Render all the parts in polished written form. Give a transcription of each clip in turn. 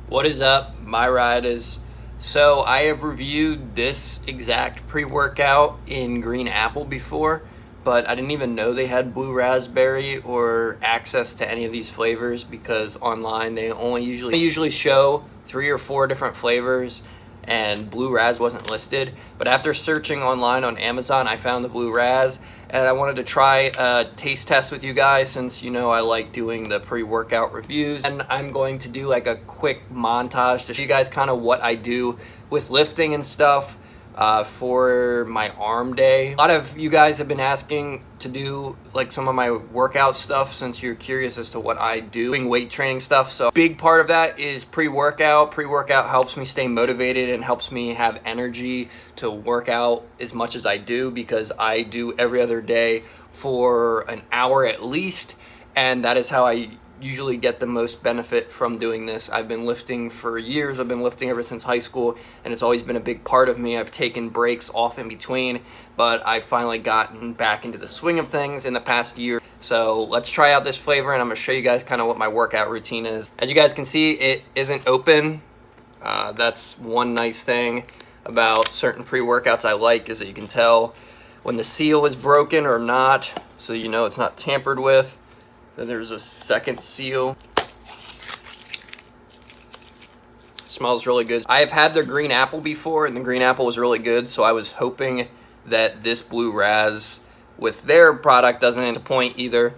What is up? My ride is so I have reviewed this exact pre-workout in green apple before, but I didn't even know they had blue raspberry or access to any of these flavors because online they only usually show 3 or 4 different flavors and blue raz wasn't listed. But after searching online on Amazon, I found the blue raz, and I wanted to try a taste test with you guys since you know I like doing the pre-workout reviews. And I'm going to do like a quick montage to show you guys kind of what I do with lifting and stuff for my arm day. A lot of you guys have been asking to do like some of my workout stuff since you're curious as to what I do, doing weight training stuff. So big part of that is pre-workout. Pre-workout helps me stay motivated and helps me have energy to work out as much as I do, because I do every other day for an hour at least, and that is how I usually get the most benefit from doing this. I've been lifting for years. I've been lifting ever since high school, and it's always been a big part of me. I've taken breaks off in between, but I've finally gotten back into the swing of things in the past year. So let's try out this flavor, and I'm gonna show you guys kind of what my workout routine is. As you guys can see, it isn't open. That's one nice thing about certain pre-workouts I like, is that you can tell when the seal is broken or not, so you know it's not tampered with. Then there's a second seal. Smells really good. I've had their green apple before, and the green apple was really good, so I was hoping that this blue raz with their product doesn't disappoint either.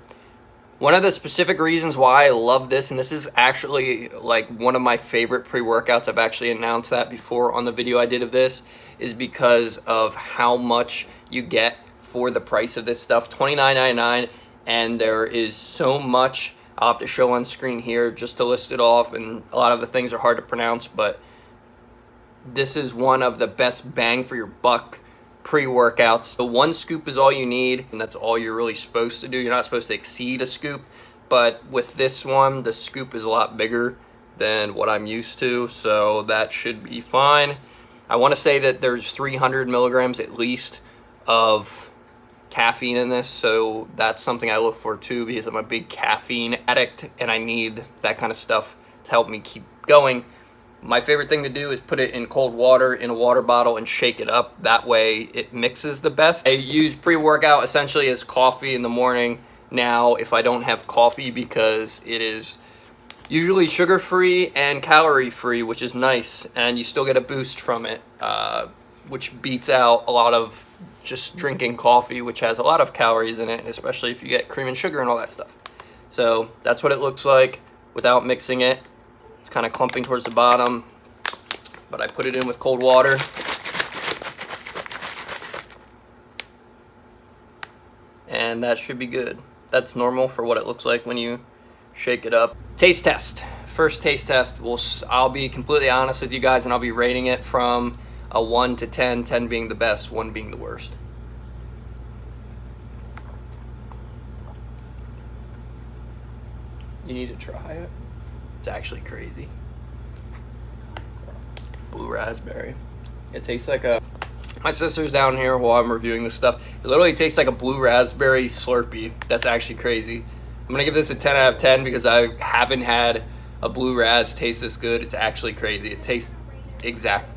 One of the specific reasons why I love this, and this is actually like one of my favorite pre-workouts, I've actually announced that before on the video I did of this, is because of how much you get for the price of this stuff, $29.99. And there is so much I'll have to show on screen here just to list it off, and a lot of the things are hard to pronounce, but this is one of the best bang for your buck pre-workouts. The 1 scoop is all you need, and that's all you're really supposed to do. You're not supposed to exceed a scoop, but with this one, the scoop is a lot bigger than what I'm used to, so that should be fine. I want to say that there's 300 milligrams at least of caffeine in this, so that's something I look for too, because I'm a big caffeine addict and I need that kind of stuff to help me keep going. My favorite thing to do is put it in cold water in a water bottle and shake it up. That way it mixes the best. I use pre-workout essentially as coffee in the morning now if I don't have coffee, because it is usually sugar-free and calorie-free, which is nice, and you still get a boost from it, which beats out a lot of just drinking coffee, which has a lot of calories in it, especially if you get cream and sugar and all that stuff. So that's what it looks like without mixing it. It's kind of clumping towards the bottom, but I put it in with cold water. And that should be good. That's normal for what it looks like when you shake it up. Taste test. First taste test. I'll be completely honest with you guys, and I'll be rating it from a 1 to 10, 10 being the best, 1 being the worst. You need to try it. It's actually crazy. Blue raspberry. It tastes like a... My sister's down here while I'm reviewing this stuff. It literally tastes like a blue raspberry Slurpee. That's actually crazy. I'm gonna give this a 10 out of 10 because I haven't had a blue raz taste this good. It's actually crazy. It tastes exact.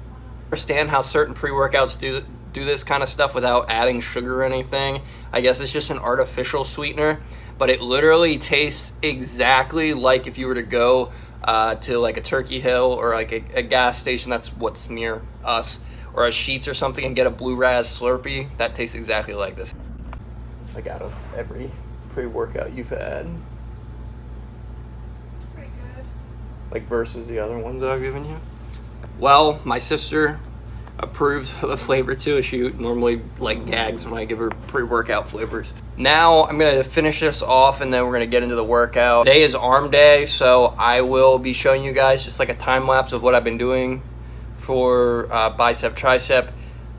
Understand how certain pre-workouts do this kind of stuff without adding sugar or anything. I guess it's just an artificial sweetener, but it literally tastes exactly like if you were to go to like a Turkey Hill or like a gas station, that's what's near us, or a Sheetz or something, and get a blue raz Slurpee. That tastes exactly like this. Like out of every pre-workout you've had, Pretty good. like versus the other ones that I've given you. Well, my sister approves of the flavor too. She normally like gags when I give her pre-workout flavors. Now I'm gonna finish this off, and then we're gonna get into the workout. Today is arm day, so I will be showing you guys just like a time lapse of what I've been doing for bicep, tricep,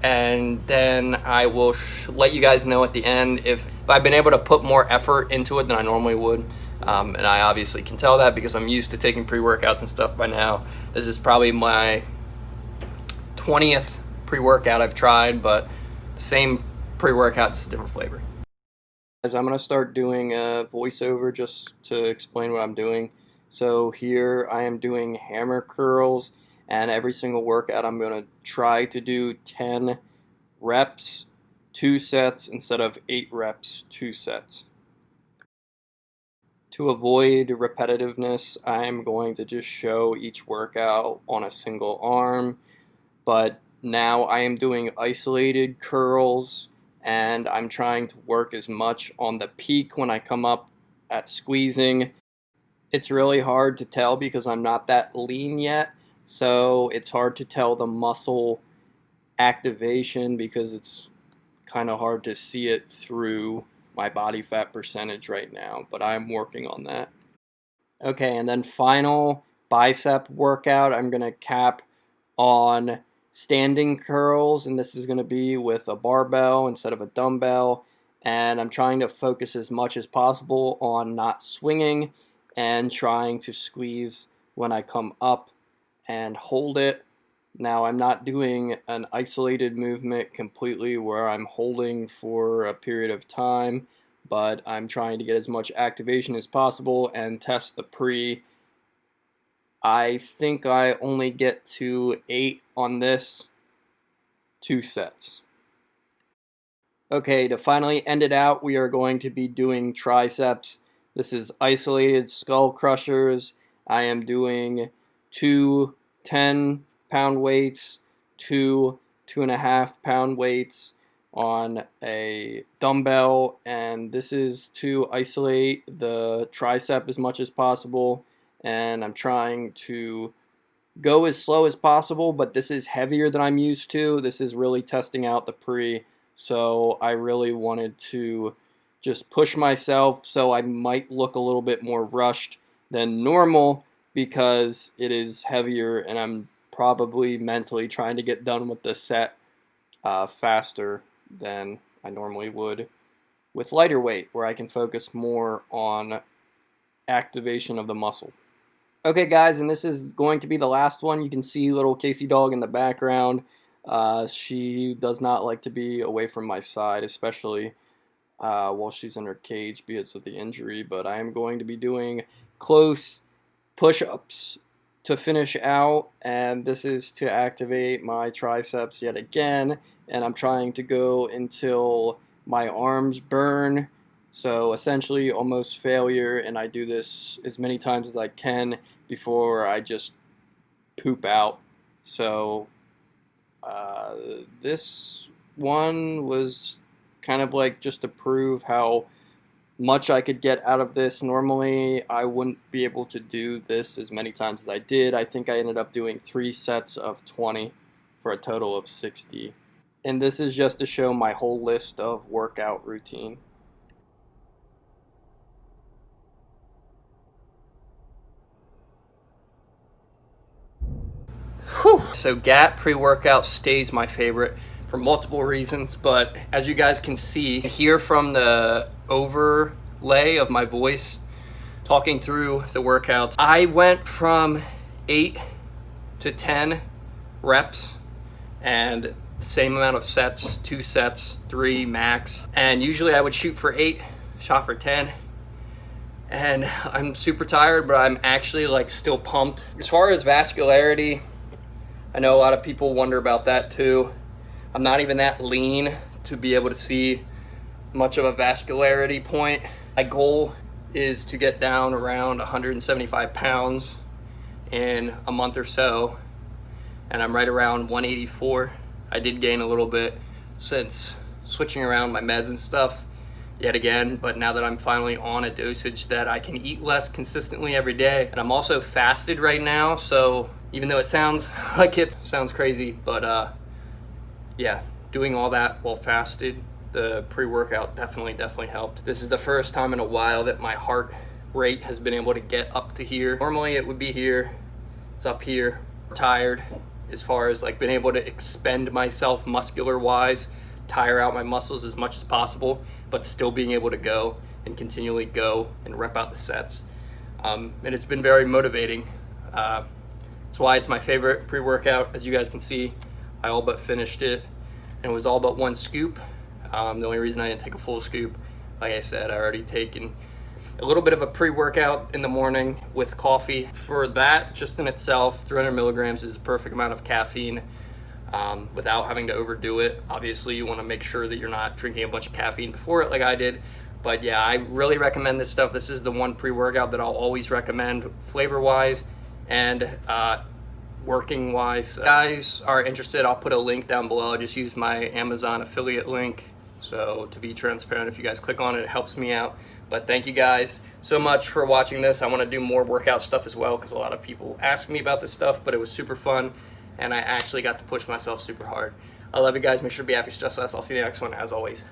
and then I will let you guys know at the end if I've been able to put more effort into it than I normally would. And I obviously can tell that because I'm used to taking pre-workouts and stuff by now. This is probably my 20th pre-workout I've tried, but the same pre-workout, just a different flavor. Guys, I'm gonna start doing a voiceover just to explain what I'm doing. So here I am doing hammer curls, and every single workout I'm going to try to do 10 reps, 2 sets instead of 8 reps, 2 sets. To avoid repetitiveness, I'm going to just show each workout on a single arm, but now I am doing isolated curls, and I'm trying to work as much on the peak when I come up at squeezing. It's really hard to tell because I'm not that lean yet, so it's hard to tell the muscle activation because it's kind of hard to see it through my body fat percentage right now, but I'm working on that. Okay, and then final bicep workout, I'm going to cap on standing curls, and this is going to be with a barbell instead of a dumbbell, and I'm trying to focus as much as possible on not swinging and trying to squeeze when I come up and hold it. Now, I'm not doing an isolated movement completely where I'm holding for a period of time, but I'm trying to get as much activation as possible and test the pre. I think I only get to 8 on this, 2 sets. Okay, to finally end it out, we are going to be doing triceps. This is isolated skull crushers. I am doing 2 10-pound weights, 2 2.5-pound weights on a dumbbell, and this is to isolate the tricep as much as possible, and I'm trying to go as slow as possible, but this is heavier than I'm used to. This is really testing out the pre, so I really wanted to just push myself, so I might look a little bit more rushed than normal because it is heavier, and I'm probably mentally trying to get done with the set faster than I normally would with lighter weight, where I can focus more on activation of the muscle. Okay, guys, and this is going to be the last one. You can see little Casey dog in the background. She does not like to be away from my side, especially while she's in her cage because of the injury. But I am going to be doing close push-ups to finish out, and this is to activate my triceps yet again, and I'm trying to go until my arms burn, so essentially almost failure, and I do this as many times as I can before I just poop out. So this one was kind of like just to prove how much I could get out of this. Normally, I wouldn't be able to do this as many times as I did. I think I ended up doing 3 sets of 20 for a total of 60. And this is just to show my whole list of workout routine. Whew. So GAT pre-workout stays my favorite for multiple reasons, but as you guys can see here from the overlay of my voice talking through the workouts, I went from 8 to 10 reps and the same amount of sets, 2 sets, 3 max, and usually I would shoot for 8, shot for 10, and I'm super tired, but I'm actually like still pumped. As far as vascularity, I know a lot of people wonder about that too. I'm not even that lean to be able to see much of a vascularity point. My goal is to get down around 175 pounds in a month or so, and I'm right around 184. I did gain a little bit since switching around my meds and stuff yet again, but now that I'm finally on a dosage that I can eat less consistently every day, and I'm also fasted right now, so even though it sounds like it sounds crazy, but yeah, doing all that while fasted, the pre-workout definitely helped. This is the first time in a while that my heart rate has been able to get up to here. Normally it would be here, it's up here. I'm tired as far as like being able to expend myself muscular wise, tire out my muscles as much as possible, but still being able to go and continually go and rep out the sets. And it's been very motivating. That's why it's my favorite pre-workout. As you guys can see, I all but finished it, and it was all but 1 scoop. The only reason I didn't take a full scoop, like I said, I already taken a little bit of a pre-workout in the morning with coffee. For that, just in itself, 300 milligrams is the perfect amount of caffeine without having to overdo it. Obviously, you want to make sure that you're not drinking a bunch of caffeine before it like I did. But yeah, I really recommend this stuff. This is the one pre-workout that I'll always recommend, flavor-wise and working-wise. If you guys are interested, I'll put a link down below. Just use my Amazon affiliate link. So to be transparent, if you guys click on it, it helps me out. But thank you guys so much for watching this. I want to do more workout stuff as well because a lot of people ask me about this stuff, but it was super fun and I actually got to push myself super hard. I love you guys. Make sure to be happy, stress less. I'll see you in the next one as always.